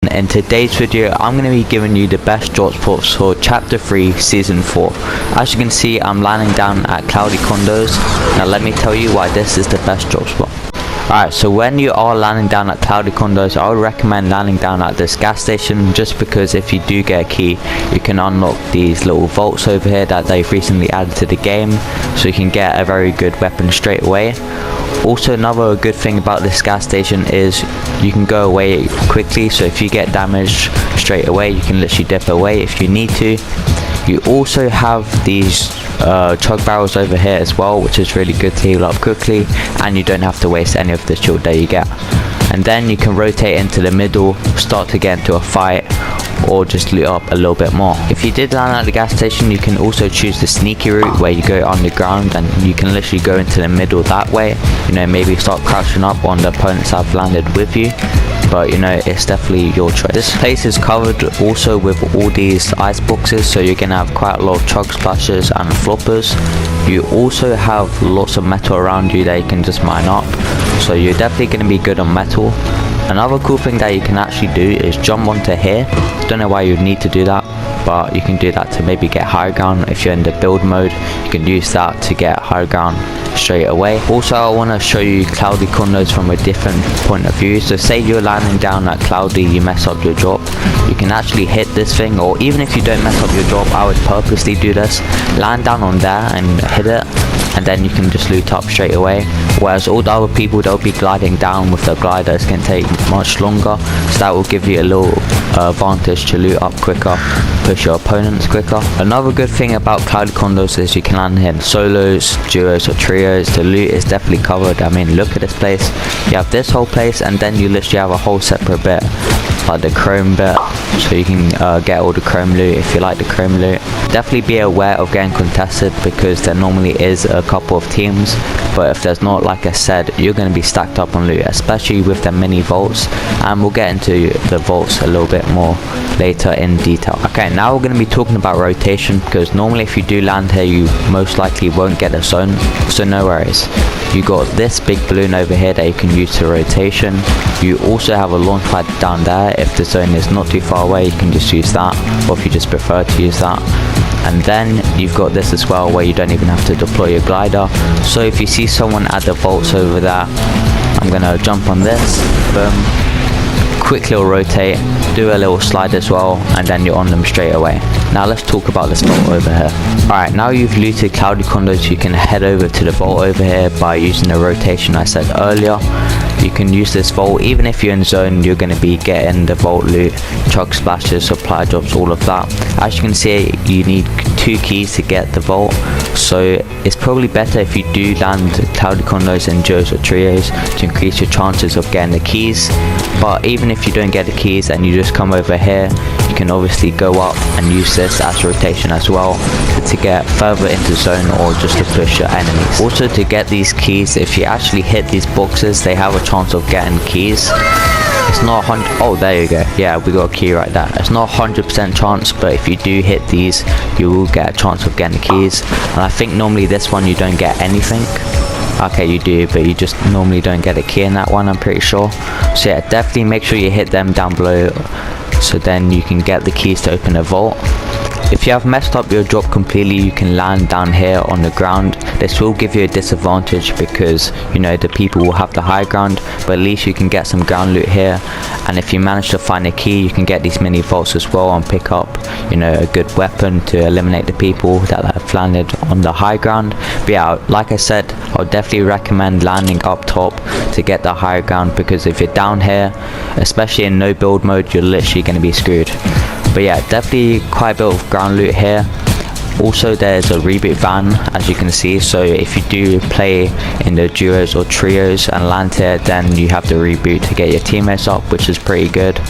In today's video, I'm going to be giving you the best drop spots for Chapter 3 Season 4. As you can see, I'm landing down at Cloudy Condos. Now let me tell you why this is the best drop spot. Alright, so when you are landing down at Cloudy Condos, I would recommend landing down at this gas station, just because if you do get a key, you can unlock these little vaults over here that they've recently added to the game, so you can get a very good weapon straight away. Also, another good thing about this gas station is you can go away quickly, so if you get damaged straight away, you can literally dip away if you need to. You also have these chug barrels over here as well, which is really good to heal up quickly, and you don't have to waste any of the shield that you get. And then you can rotate into the middle, start to get into a fight, or just loot up a little bit more. If you did land at the gas station, you can also choose the sneaky route where you go underground and you can literally go into the middle that way. You know, maybe start crouching up on the opponents that have landed with you. But you know, it's definitely your choice. This place is covered also with all these ice boxes, so you're gonna have quite a lot of chug splashes and floppers. You also have lots of metal around you that you can just mine up, so you're definitely gonna be good on metal. Another cool thing that you can actually do is jump onto here. Don't know why you'd need to do that, but you can do that to maybe get high ground. If you're in the build mode, you can use that to get high ground straight away. Also, I want to show you Cloudy Condos from a different point of view. So say you're landing down at Cloudy, you mess up your drop, you can actually hit this thing, or even if you don't mess up your drop, I would purposely do this, land down on there and hit it, and then you can just loot up straight away. Whereas all the other people, they'll be gliding down with the glider. It's going to take much longer, so that will give you a little advantage to loot up quicker, push your opponents quicker. Another good thing about Cloudy Condos is you can land here in solos, duos or trios. The loot is definitely covered. I mean, look at this place. You have this whole place, and then you literally have a whole separate bit, like the chrome bit, so you can get all the chrome loot if you like the chrome loot. Definitely be aware of getting contested, because there normally is a couple of teams, but if there's not, like I said, you're going to be stacked up on loot, especially with the mini vaults, and we'll get into the vaults a little bit more later in detail. Okay, now we're going to be talking about rotation, because normally if you do land here, you most likely won't get the zone, so no worries. You got this big balloon over here that you can use to rotation. You also have a launch pad down there. If the zone is not too far away, you can just use that, or if you just prefer to use that. And then you've got this as well, where you don't even have to deploy your glider. So if you see someone at the vaults over there, I'm gonna jump on this, boom, quick little rotate, do a little slide as well, and then you're on them straight away. Now let's talk about this vault over here. Alright, now you've looted Cloudy Condos, you can head over to the vault over here by using the rotation I said earlier. You can use this vault, even if you're in zone, you're going to be getting the vault loot, chug splashes, supply drops, all of that. As you can see, you need 2 keys to get the vault, so it's probably better if you do land Cloudy Condos in duos or trios to increase your chances of getting the keys. But even if you don't get the keys and you just come over here, you can obviously go up and use this as rotation as well to get further into zone, or just to push your enemies. Also, to get these keys, if you actually hit these boxes, they have a chance of getting keys. It's not 100. Oh, there you go. Yeah, we got a key right there. It's not 100% chance, but if you do hit these, you will get a chance of getting keys. And I think normally this one you don't get anything. Okay, you do, but you just normally don't get a key in that one, I'm pretty sure. So yeah, definitely make sure you hit them down below, so then you can get the keys to open a vault. If you have messed up your drop completely, you can land down here on the ground. This will give you a disadvantage, because you know the people will have the high ground, but at least you can get some ground loot here. And if you manage to find a key, you can get these mini vaults as well and pick up, you know, a good weapon to eliminate the people that have landed on the high ground. But yeah, like I said, I would definitely recommend landing up top to get the high ground, because if you're down here, especially in no build mode, you're literally going to be screwed. But yeah, definitely quite a bit of ground loot here. Also, there's a reboot van, as you can see, so if you do play in the duos or trios and land here, then you have the reboot to get your teammates up, which is pretty good.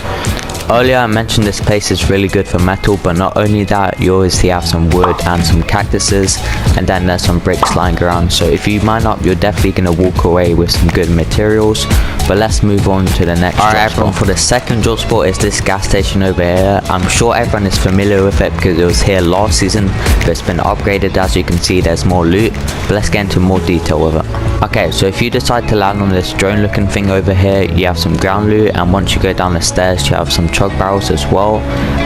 Earlier I mentioned this place is really good for metal, but not only that, you obviously have some wood and some cactuses, and then there's some bricks lying around, so if you mine up, you're definitely going to walk away with some good materials. But let's move on to the next. Alright everyone, for the second drop spot is this gas station over here. I'm sure everyone is familiar with it because it was here last season, but it's been upgraded. As you can see, there's more loot, but let's get into more detail with it. Okay, so if you decide to land on this drone looking thing over here, you have some ground loot, and once you go down the stairs you have some chug barrels as well,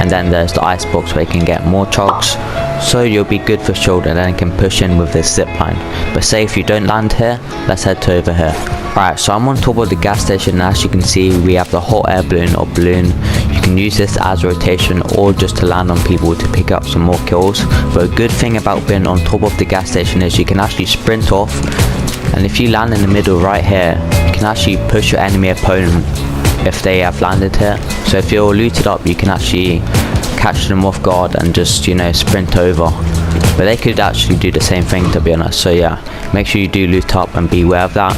and then there's the ice box where you can get more chugs. So you'll be good for shield, and then you can push in with this zip line. But say if you don't land here, let's head to over here. Alright, so I'm on top of the gas station, and as you can see we have the hot air balloon or balloon. You can use this as rotation or just to land on people to pick up some more kills. But a good thing about being on top of the gas station is you can actually sprint off, and if you land in the middle right here, you can actually push your enemy opponent if they have landed here. So if you're looted up, you can actually catch them off guard and just, you know, sprint over. But they could actually do the same thing, to be honest. So yeah, make sure you do loot up and be aware of that,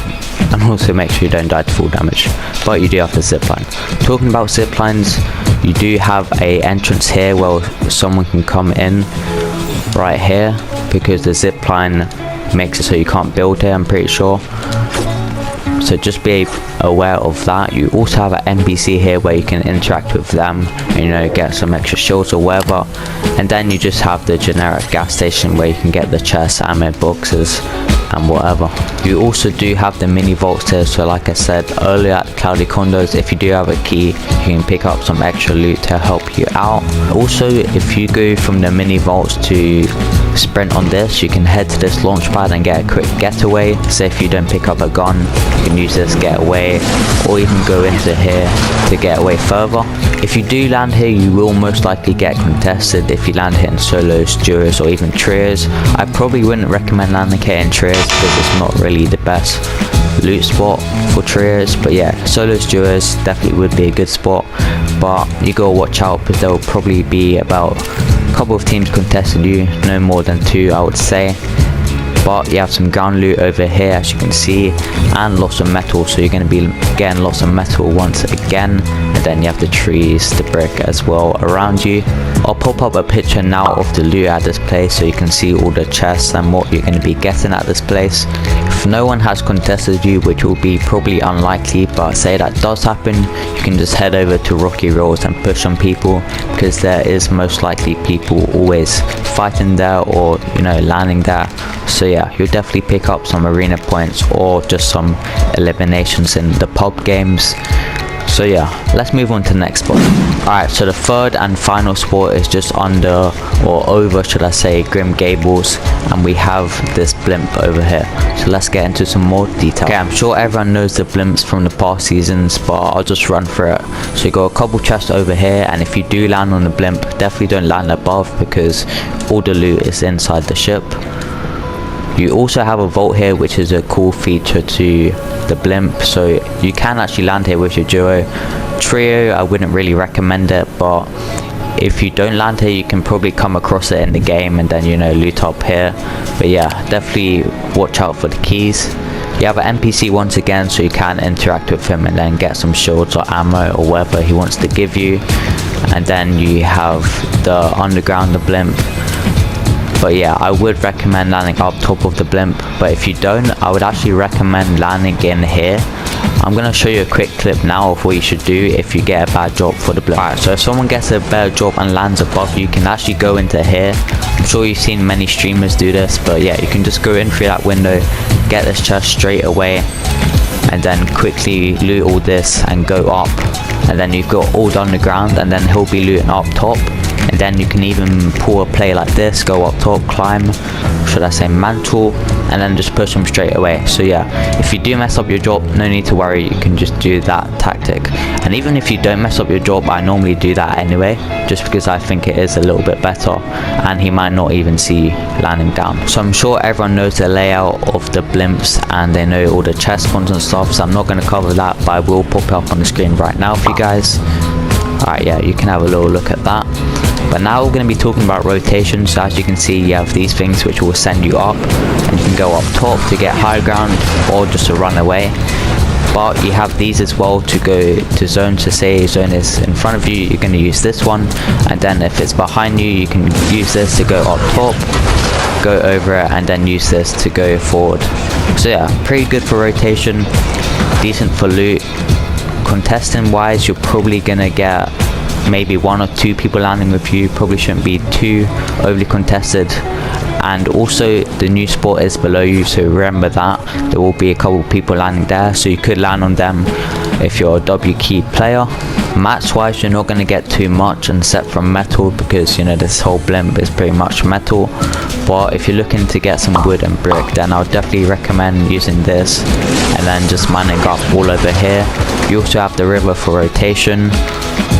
and also make sure you don't die to full damage. But you do have the zip line. Talking about zip lines, you do have a entrance here where someone can come in right here, because the zip line makes it so you can't build here, I'm pretty sure. So just be aware of that. You also have an NPC here where you can interact with them and, you know, get some extra shields or whatever. And then you just have the generic gas station where you can get the chests, ammo boxes and whatever. You also do have the mini vaults here, so like I said earlier at Cloudy Condos, if you do have a key you can pick up some extra loot to help you out. Also, if you go from the mini vaults to sprint on this, you can head to this launch pad and get a quick getaway. So if you don't pick up a gun, you can use this getaway, or even go into here to get away further. If you do land here, you will most likely get contested if you land here in solos, duos or even trios. I probably wouldn't recommend landing here in trios because it's not really the best loot spot for trios, but yeah, solos, duos definitely would be a good spot. But you gotta watch out because there will probably be about a couple of teams contesting you, no more than 2 I would say. But you have some ground loot over here as you can see, and lots of metal, so you're going to be getting lots of metal once again. And then you have the trees, the brick as well around you. I'll pop up a picture now of the loot at this place so you can see all the chests and what you're going to be getting at this place. If no one has contested you, which will be probably unlikely, but say that does happen, you can just head over to Rocky Roads and push on people, because there is most likely people always fighting there or, you know, landing there. So yeah, you'll definitely pick up some arena points or just some eliminations in the pub games. So yeah, let's move on to the next spot. Alright, so the third and final spot is just under, or over should I say, Gables, and we have this blimp over here. So let's get into some more detail. Okay, I'm sure everyone knows the blimps from the past seasons, but I'll just run through it. So you got a couple chests over here, and if you do land on the blimp, definitely don't land above because all the loot is inside the ship. You also have a vault here, which is a cool feature to the blimp, so you can actually land here with your duo. Trio, I wouldn't really recommend it, but if you don't land here you can probably come across it in the game and then, you know, loot up here. But yeah, definitely watch out for the keys. You have an NPC once again, so you can interact with him and then get some shields or ammo or whatever he wants to give you. And then you have the underground, the blimp. But yeah, I would recommend landing up top of the blimp, but if you don't, I would actually recommend landing in here. I'm going to show you a quick clip now of what you should do if you get a bad drop for the blimp. Alright, so if someone gets a bad drop and lands above you, can actually go into here. I'm sure you've seen many streamers do this, but yeah, you can just go in through that window, get this chest straight away, and then quickly loot all this and go up. And then you've got all done the ground, and then he'll be looting up top. And then you can even pull a play like this, go up top, climb, should I say mantle, and then just push them straight away. So yeah, if you do mess up your drop, no need to worry, you can just do that tactic. And even if you don't mess up your drop, I normally do that anyway, just because I think it is a little bit better, and he might not even see you landing down. So I'm sure everyone knows the layout of the blimps and they know all the chest spawns and stuff, so I'm not going to cover that, but I will pop it up on the screen right now for you guys. Alright, yeah, you can have a little look at that. But now we're going to be talking about rotation. So as you can see, you have these things which will send you up, and you can go up top to get high ground or just to run away. But you have these as well to go to zones. To say zone is in front of you, you're going to use this one, and then if it's behind you, you can use this to go up top, go over it, and then use this to go forward. So yeah, pretty good for rotation. decent for loot. Contesting wise, you're probably gonna get maybe 1 or 2 people landing with you. Probably shouldn't be too overly contested. And also the new spot is below you, so remember that there will be a couple people landing there, so you could land on them if you're a W key player. Mats wise, you're not going to get too much except from metal, because you know this whole blimp is pretty much metal. But if you're looking to get some wood and brick, then I would definitely recommend using this and then just mining up all over here. You also have the river for rotation,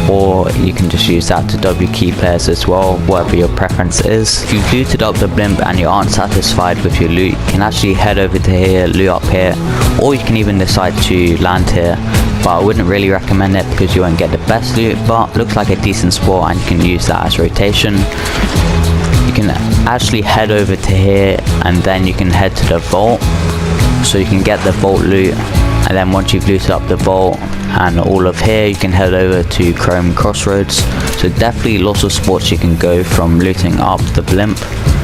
or you can just use that to W key players as well, whatever your preference is. If you've looted up the blimp and you aren't satisfied with your loot, you can actually head over to here, loot up here, or you can even decide to land here. But I wouldn't really recommend it because you won't get the best loot, but looks like a decent spot and you can use that as rotation. You can actually head over to here and then you can head to the vault, so you can get the vault loot. And then once you've looted up the vault and all of here, you can head over to Chrome Crossroads. So definitely lots of spots you can go from looting up the blimp.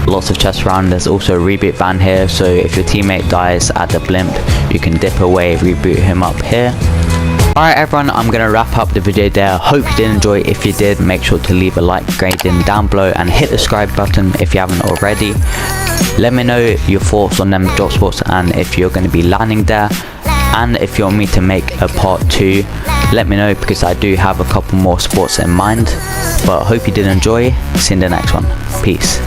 Lots of chests around. There's also a reboot van here, so if your teammate dies at the blimp, you can dip away, reboot him up here. Alright everyone, I'm going to wrap up the video there. Hope you did enjoy. If you did, make sure to leave a like grading down below and hit the subscribe button if you haven't already. Let me know your thoughts on them drop spots and if you're going to be landing there. And if you want me to make a part 2, let me know, because I do have a couple more spots in mind. But hope you did enjoy. See you in the next one. Peace.